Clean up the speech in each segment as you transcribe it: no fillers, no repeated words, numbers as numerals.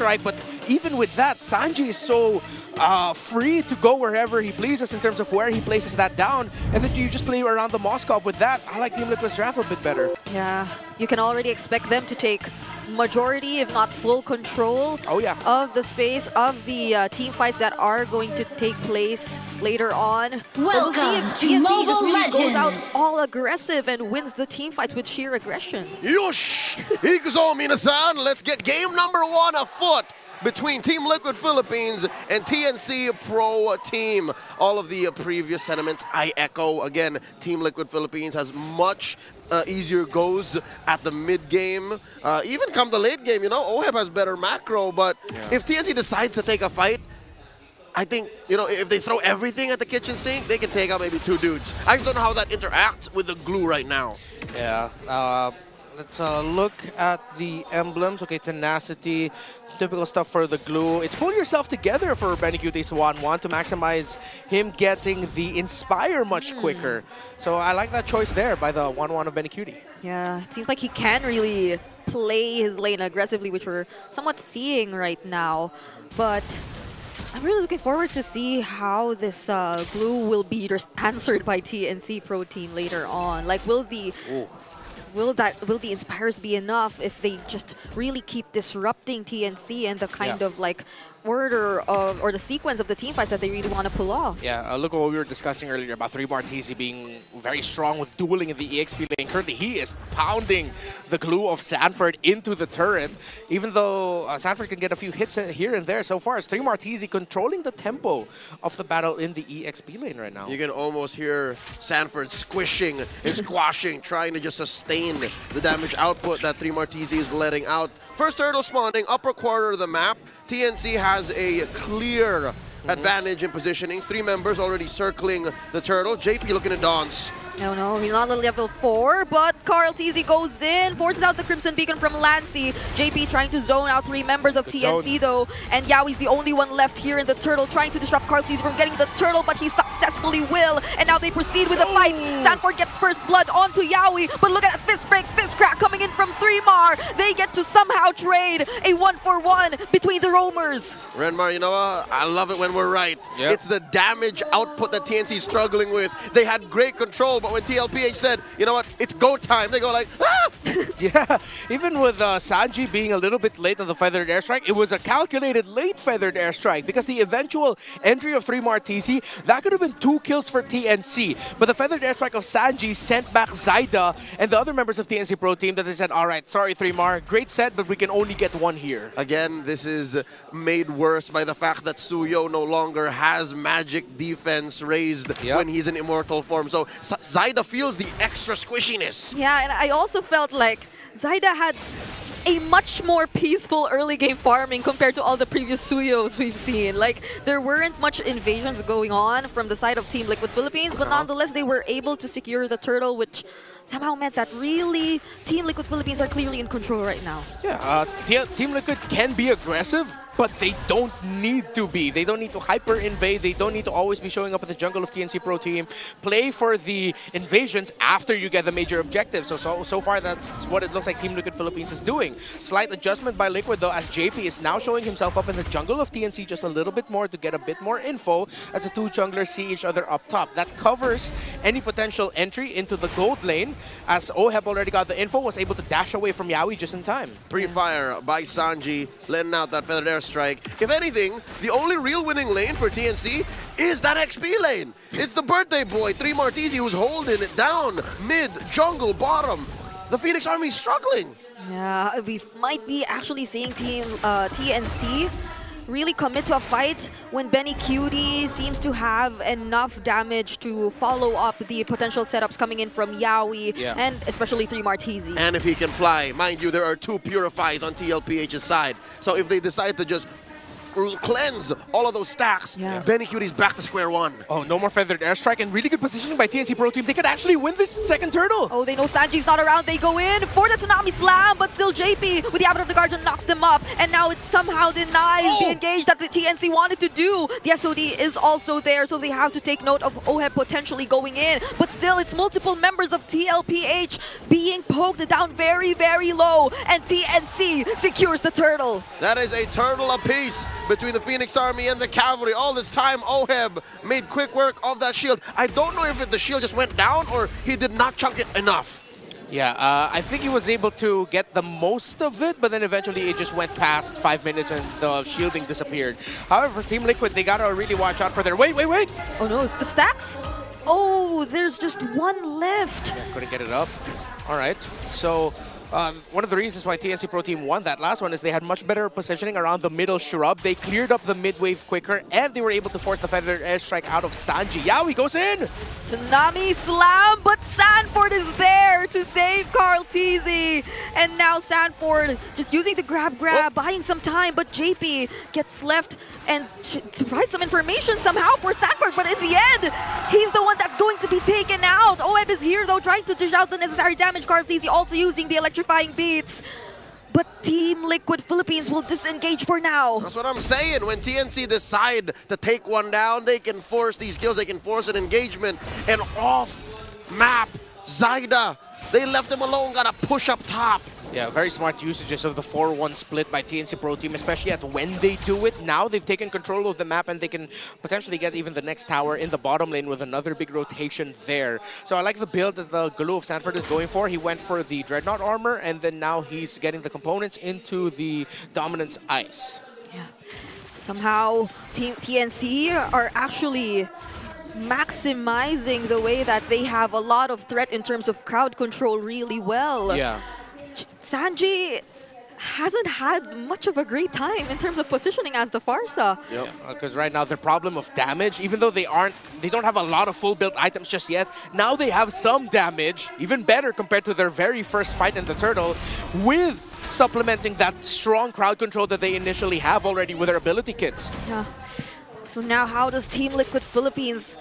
airstrike, but even with that, Sanji is so free to go wherever he pleases in terms of where he places that down, and then you just play around the Moskov with that. I like Team Liquid's draft a bit better. Yeah, you can already expect them to take majority, if not full control of the space of the team fights that are going to take place later on. Welcome we'll see if to TNC Mobile just really Legends. goes out all aggressive and wins the team fights with sheer aggression. Yosh! Ikuzo minasan, let's get game number 1 afoot between Team Liquid Philippines and TNC Pro Team. All of the previous sentiments I echo. Again, Team Liquid Philippines has much easier goes at the mid game. Even come the late game, you know, OHEB has better macro, but if TNC decides to take a fight, I think, you know, if they throw everything at the kitchen sink, they can take out maybe 2 dudes. I just don't know how that interacts with the glue right now. Yeah. Let's look at the emblems. Okay, tenacity, typical stuff for the glue. It's pull yourself together for BennyQT's 1-1 to maximize him getting the inspire much quicker. So I like that choice there by the 1-1 of BennyQT. Yeah, it seems like he can really play his lane aggressively, which we're somewhat seeing right now. But I'm really looking forward to see how this glue will be answered by TNC Pro Team later on. Like, will the inspires be enough if they just really keep disrupting TNC and the kind of like order of or the sequence of the team fights that they really want to pull off? Yeah, look at what we were discussing earlier about 3martz being very strong with dueling in the EXP lane. Currently, he is pounding the glue of Sanford into the turret. Even though Sanford can get a few hits here and there, so far it's 3martz controlling the tempo of the battle in the EXP lane right now. You can almost hear Sanford squishing and squashing, trying to just sustain the damage output that 3martz is letting out. First turtle spawning, upper quarter of the map. TNC has a clear advantage in positioning. 3 members already circling the turtle. JP looking to dance. No, he's not on level 4, but Carl TZ goes in, forces out the Crimson Beacon from Lancy. JP trying to zone out 3 members of TNC though, and Yaoi's the only one left here in the turtle, trying to disrupt Carl TZ from getting the turtle, but he successfully will, and now they proceed with the fight. Sanford gets first blood onto Yaoi, but look at that fist break, fist crack coming in from 3mar. They get to somehow trade a 1-for-1 between the roamers. Renmar, you know what? I love it when we're right. Yep. It's the damage output that TNC is struggling with. They had great control, but when TLPH said, you know what, it's go time, they go like, ah! Yeah, even with Sanji being a little bit late on the feathered airstrike, it was a calculated late feathered airstrike because the eventual entry of 3martz, that could have been 2 kills for TNC. But the feathered airstrike of Sanji sent back Zaida and the other members of TNC Pro Team that they said, all right, sorry 3mar, great set, but we can only get 1 here. Again, this is made worse by the fact that Suyo no longer has magic defense raised when he's in immortal form. So Zaida feels the extra squishiness. Yeah, and I also felt like Zaida had a much more peaceful early game farming compared to all the previous Suyos we've seen. Like, there weren't much invasions going on from the side of Team Liquid Philippines, but nonetheless they were able to secure the turtle, which somehow meant that really Team Liquid Philippines are clearly in control right now. Yeah, Team Liquid can be aggressive, but they don't need to be. They don't need to hyper-invade. They don't need to always be showing up at the jungle of TNC Pro Team. Play for the invasions after you get the major objective. So far, that's what it looks like Team Liquid Philippines is doing. Slight adjustment by Liquid, though, as JP is now showing himself up in the jungle of TNC just a little bit more to get a bit more info as the 2 junglers see each other up top. That covers any potential entry into the gold lane, as OHEB already got the info, was able to dash away from Yaoi just in time. Pre-fire by Sanji, letting out that feathered air strike. If anything, the only real winning lane for TNC is that XP lane. It's the birthday boy, 3martz, who's holding it down, mid, jungle, bottom. The Phoenix Army is struggling. Yeah, we might be actually seeing TNC really commit to a fight when BennyQT seems to have enough damage to follow up the potential setups coming in from Yaoi and especially 3martz. And if he can fly, mind you, there are 2 purifies on TLPH's side. So if they decide to just cleanse all of those stacks, Benny Cutie's back to square one. Oh, no more feathered airstrike and really good positioning by TNC Pro Team. They could actually win this second turtle. Oh, they know Sanji's not around. They go in for the Tsunami Slam, but still JP with the Abbot of the Guardian knocks them up. And now it somehow denies the engage that the TNC wanted to do. The SOD is also there, so they have to take note of OHEB potentially going in. But still, it's multiple members of TLPH being poked down very, very low. And TNC secures the turtle. That is a turtle apiece between the Phoenix Army and the Cavalry. All this time, OHEB made quick work of that shield. I don't know if the shield just went down or he did not chunk it enough. Yeah, I think he was able to get the most of it, but then eventually it just went past 5 minutes and the shielding disappeared. However, Team Liquid, they gotta really watch out for their... Wait! Oh no, the stacks? Oh, there's just one left. Yeah, couldn't get it up. All right, so... one of the reasons why TNC Pro Team won that last one is they had much better positioning around the middle shrub. They cleared up the mid wave quicker, and they were able to force the feathered airstrike out of Sanji. Yaoi goes in! Tsunami Slam, but Sanford is there to save Carl Teasy. And now Sanford just using the grab, buying some time, but JP gets left and to provide some information somehow for Sanford, but in the end, he's the one that's going to be taken out. OHEB is here though, trying to dish out the necessary damage. Carl Teasy also using the electrifying beats. But Team Liquid Philippines will disengage for now. That's what I'm saying. When TNC decide to take one down, they can force these kills, they can force an engagement. And off-map, Zyda, they left him alone, got a push up top. Yeah, very smart usages of the 4-1 split by TNC Pro Team, especially at when they do it. Now they've taken control of the map and they can potentially get even the next tower in the bottom lane with another big rotation there. So I like the build that the Galoo of Sanford is going for. He went for the Dreadnought armor and then now he's getting the components into the Dominance Ice. Yeah. Somehow Team TNC are actually maximizing the way that they have a lot of threat in terms of crowd control really well. Yeah. Sanji hasn't had much of a great time in terms of positioning as the Farsa. Yep. Because right now their problem of damage, even though they don't have a lot of full build items just yet, now they have some damage, even better compared to their very first fight in the Turtle, with supplementing that strong crowd control that they initially have already with their ability kits. Yeah. So now how does Team Liquid Philippines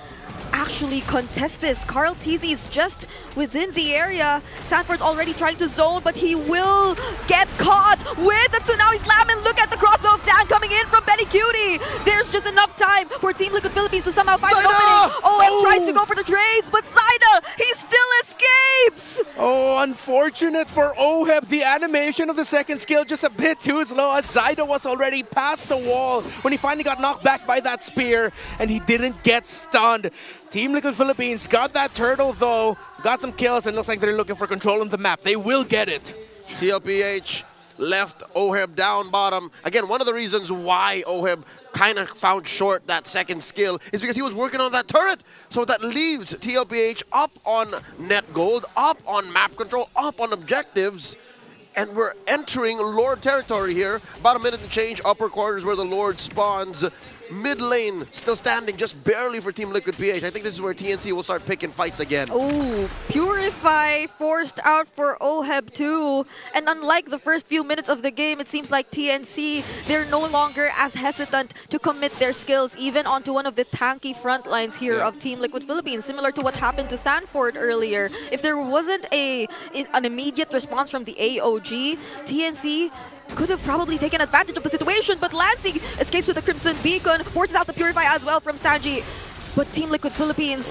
actually contest this? Carl Teasy is just within the area. Sanford's already trying to zone, but he will get caught with the Tsunami Slam. And look at the crossbow of Dan coming in from Benny Cutie. There's just enough time for Team Liquid Philippines to somehow find an opening. OM tries to go for the trades, but Zyda, he still escapes. Oh, unfortunate for OHEB. The animation of the second skill just a bit too slow, as Zyda was already past the wall when he finally got knocked back by that spear, and he didn't get stunned. Team Liquid Philippines got that turtle though, got some kills, and looks like they're looking for control on the map. They will get it. TLPH left OHEB down bottom. Again, one of the reasons why OHEB kind of found short that second skill is because he was working on that turret. So that leaves TLPH up on net gold, up on map control, up on objectives. And we're entering Lord territory here. About a minute to change, upper quarters where the Lord spawns. Mid lane still standing just barely for Team Liquid PH. I think this is where TNC will start picking fights again. Oh, Purify forced out for OHEB too. And unlike the first few minutes of the game, it seems like TNC, they're no longer as hesitant to commit their skills even onto one of the tanky front lines here of Team Liquid Philippines, similar to what happened to Sanford earlier. If there wasn't an immediate response from the AOG, TNC could have probably taken advantage of the situation, but Lansing escapes with the Crimson Beacon, forces out the Purify as well from Sanji. But Team Liquid Philippines,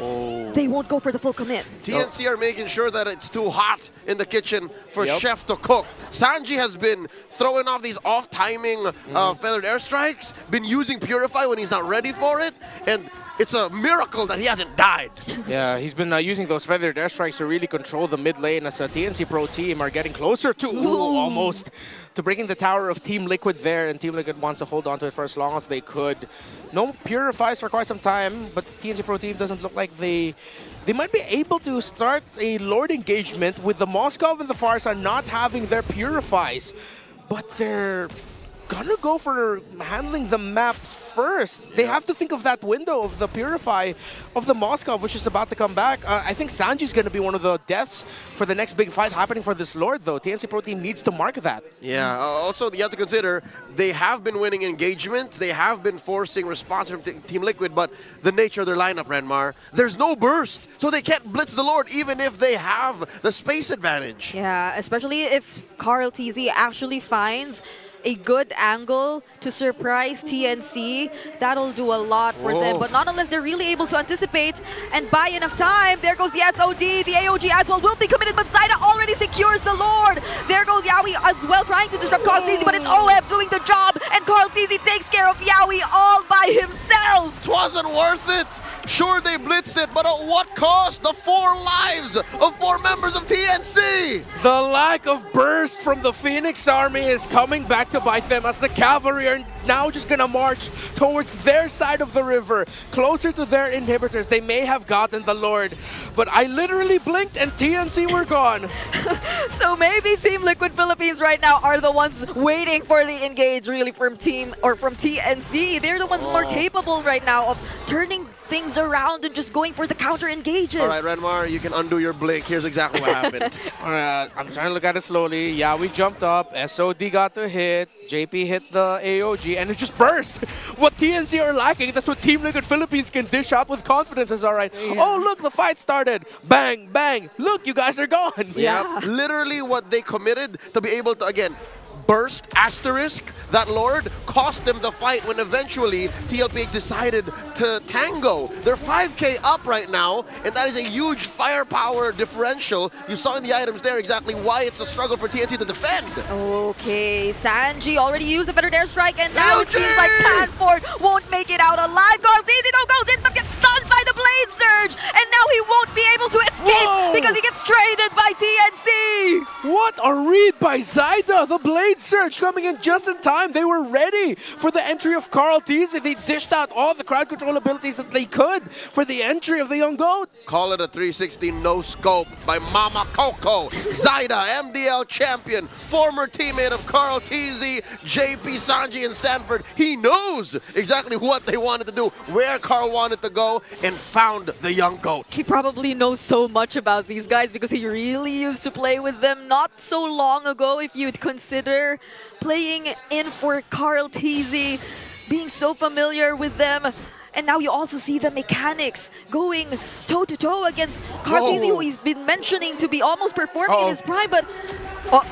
they won't go for the full commit. TNC are making sure that it's too hot in the kitchen for Chef to cook. Sanji has been throwing off these off-timing feathered airstrikes, been using Purify when he's not ready for it, and it's a miracle that he hasn't died. Yeah, he's been using those feathered airstrikes to really control the mid lane as a TNC Pro Team are getting closer to, almost, to breaking the tower of Team Liquid there, and Team Liquid wants to hold on to it for as long as they could. No Purifies for quite some time, but TNC Pro Team doesn't look like they might be able to start a Lord engagement with the Moskov and the Farsa not having their Purifies, but they're gonna go for handling the map first. They have to think of that window of the Purify of the Moskov, which is about to come back. I think Sanji's going to be one of the deaths for the next big fight happening for this Lord, though. TNC Pro Team needs to mark that. Yeah, also you have to consider they have been winning engagements, they have been forcing response from Team Liquid, but the nature of their lineup, Renmar, there's no burst, so they can't blitz the Lord even if they have the space advantage. Yeah, especially if Carl TZ actually finds a good angle to surprise TNC. That'll do a lot for them, but not unless they're really able to anticipate and buy enough time. There goes the SOD, the AOG as well will be committed, but Zaida already secures the Lord. There goes Yawi as well, trying to disrupt Carl TZ, but it's OF doing the job, and Carl TZ takes care of Yawi all by himself. It wasn't worth it. Sure, they blitzed it, but at what cost? The 4 lives of 4 members of TNC! The lack of burst from the Phoenix Army is coming back to bite them as the cavalry are now just gonna march towards their side of the river, closer to their inhibitors. They may have gotten the Lord, but I literally blinked and TNC were gone. So maybe Team Liquid Philippines right now are the ones waiting for the engage really from TNC. They're the ones more capable right now of turning things around and just going for the counter engages. All right, Renmar, you can undo your blink. Here's exactly what happened. I'm trying to look at it slowly. Yeah, we jumped up. SOD got to hit. JP hit the AOG, and it just burst. What TNC are lacking, that's what Team Liquid Philippines can dish out with confidence. Is all right. Yeah. Oh, look, the fight started. Bang, bang. Look, you guys are gone. Yeah. Literally what they committed to be able to, again, burst, asterisk, that Lord cost them the fight when eventually TLPH decided to tango. They're 5K up right now, and that is a huge firepower differential. You saw in the items there exactly why it's a struggle for TNC to defend. Okay, Sanji already used the Fettered Airstrike, and now it seems like Sanford won't make it out alive. Carl TZ goes in, but gets stunned by the Blade Surge, and now he won't be able to escape because he gets traded by TNC. What a read by Zaida. The Blade Surge coming in just in time. They were ready for the entry of Carl TZ. They dished out all the crowd control abilities that they could for the entry of the young GOAT. Call it a 360 no-scope by Mama Coco. Zaida, MDL champion, former teammate of Carl TZ, JP, Sanji, and Sanford. He knows exactly what they wanted to do, where Carl wanted to go, and found the young GOAT. He probably knows so much about these guys because he really used to play with them not so long ago, if you'd consider playing in for Carl TZ, being so familiar with them. And now you also see the mechanics going toe-to-toe against Carl TZ, who he's been mentioning to be almost performing in his prime, but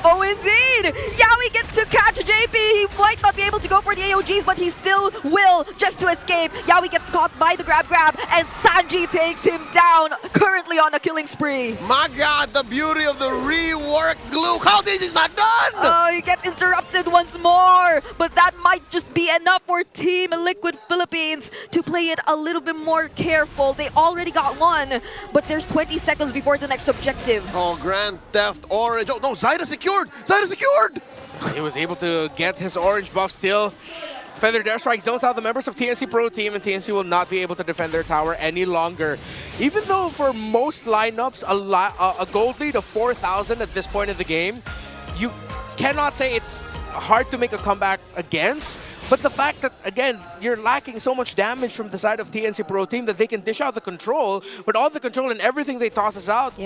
oh indeed! Yawi gets to catch JP. He might not be able to go for the AOGs, but he still will just to escape. Yawi gets caught by the grab, and Sanji takes him down, currently on a killing spree. My God, the beauty of the reworked glue. Carl TZ's not done! Oh, he gets interrupted once more, but that might just be enough for Team Liquid Philippines to play it a little bit more careful. They already got one, but there's 20 seconds before the next objective. Oh, Grand Theft Orange. Oh, no, Zaida secured! Zaida secured! He was able to get his orange buff still. Feathered Airstrike zones out the members of TNC Pro Team, and TNC will not be able to defend their tower any longer. Even though for most lineups, a gold lead of 4,000 at this point in the game, you cannot say it's hard to make a comeback against. But the fact that, again, you're lacking so much damage from the side of TNC Pro Team that they can dish out the control, but all the control and everything they toss out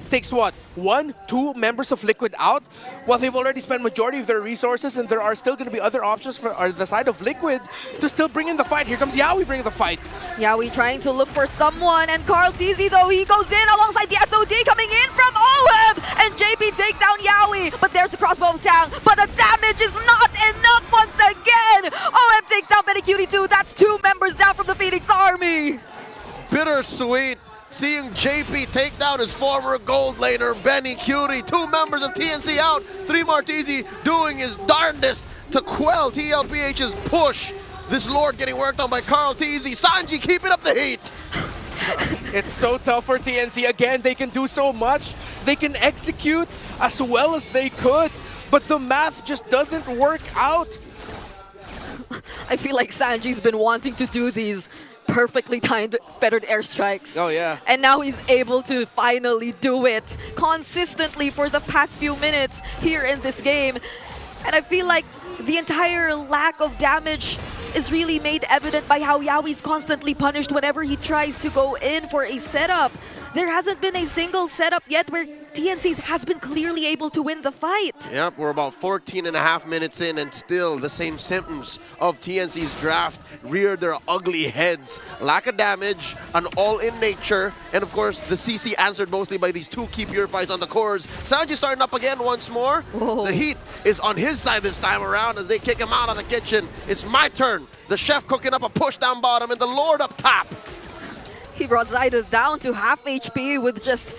takes what? 1, 2 members of Liquid out? Well, they've already spent majority of their resources, and there are still going to be other options for the side of Liquid to still bring in the fight. Here comes Yawi bringing the fight. Yawi trying to look for someone, and Carl TZ, though, he goes in alongside the SOD coming in from OM, and JP takes down Yawi, but there's the crossbow attack, but the damage is not enough once again. OM takes down Benny Cutie too. That's 2 members down from the Phoenix Army. Bittersweet. Seeing JP take down his former gold laner, Benny Cutie. 2 members of TNC out. 3 Martezi doing his darndest to quell TLPH's push. This Lord getting worked on by Carl TZ. Sanji keeping up the heat. It's so tough for TNC. Again, they can do so much. They can execute as well as they could, but the math just doesn't work out. I feel like Sanji's been wanting to do these perfectly timed Fettered Airstrikes. Oh, yeah. And now he's able to finally do it consistently for the past few minutes here in this game. And I feel like the entire lack of damage is really made evident by how Yowie's constantly punished whenever he tries to go in for a setup. There hasn't been a single setup yet where TNC has been clearly able to win the fight. Yep, we're about 14.5 minutes in and still the same symptoms of TNC's draft reared their ugly heads. Lack of damage, an all-in nature, and of course the CC answered mostly by these two key purifies on the cores. Sanji starting up again once more. Whoa. The heat is on his side this time around as they kick him out of the kitchen. It's my turn. The chef cooking up a push down bottom and the Lord up top. He brought Zyda down to half HP with just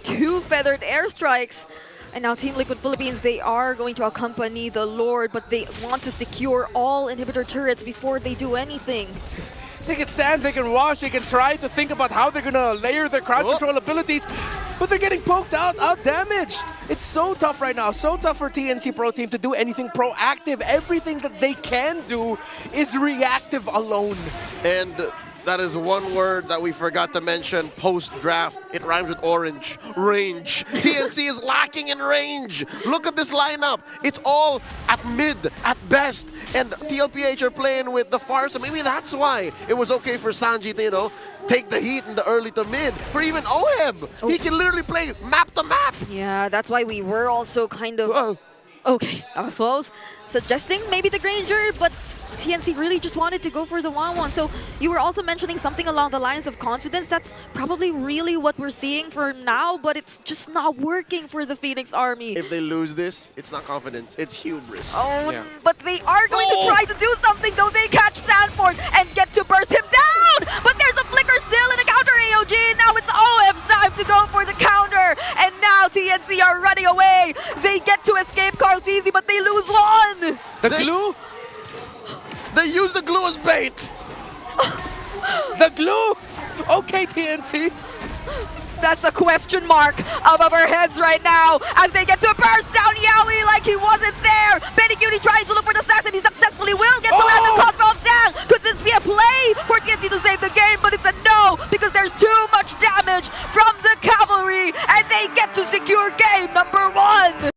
2 feathered airstrikes. And now Team Liquid Philippines, they are going to accompany the Lord, but they want to secure all inhibitor turrets before they do anything. They can stand, they can watch, they can try to think about how they're gonna layer their crowd control abilities, but they're getting poked out, damaged. It's so tough right now, so tough for TNC Pro Team to do anything proactive. Everything that they can do is reactive alone. And that is one word that we forgot to mention post-draft. It rhymes with orange. Range. TNC is lacking in range. Look at this lineup. It's all at mid, at best. And TLPH are playing with the Farsa. Maybe that's why it was okay for Sanji to, you know, take the heat in the early to mid. For even Oheb, he can literally play map to map. Yeah, that's why we were also kind of... Okay, I was close. Suggesting maybe the Granger, but TNC really just wanted to go for the 1-1. So you were also mentioning something along the lines of confidence. That's probably really what we're seeing for now, but it's just not working for the Phoenix Army. If they lose this, it's not confidence, it's hubris. Oh, yeah. But they are going to try to do something, though. They catch Sanford and get to burst him down! But there's a flicker still in a counter AOG. Now it's OF's time to go for the counter. And now TNC are running away. They get to escape Carlteasy, but they lose one. The glue? They use the glue as bait. The glue? Okay, TNC. That's a question mark above our heads right now as they get to burst down Yowie like he wasn't there. Betty Cutie tries to look for the stacks and he successfully will get to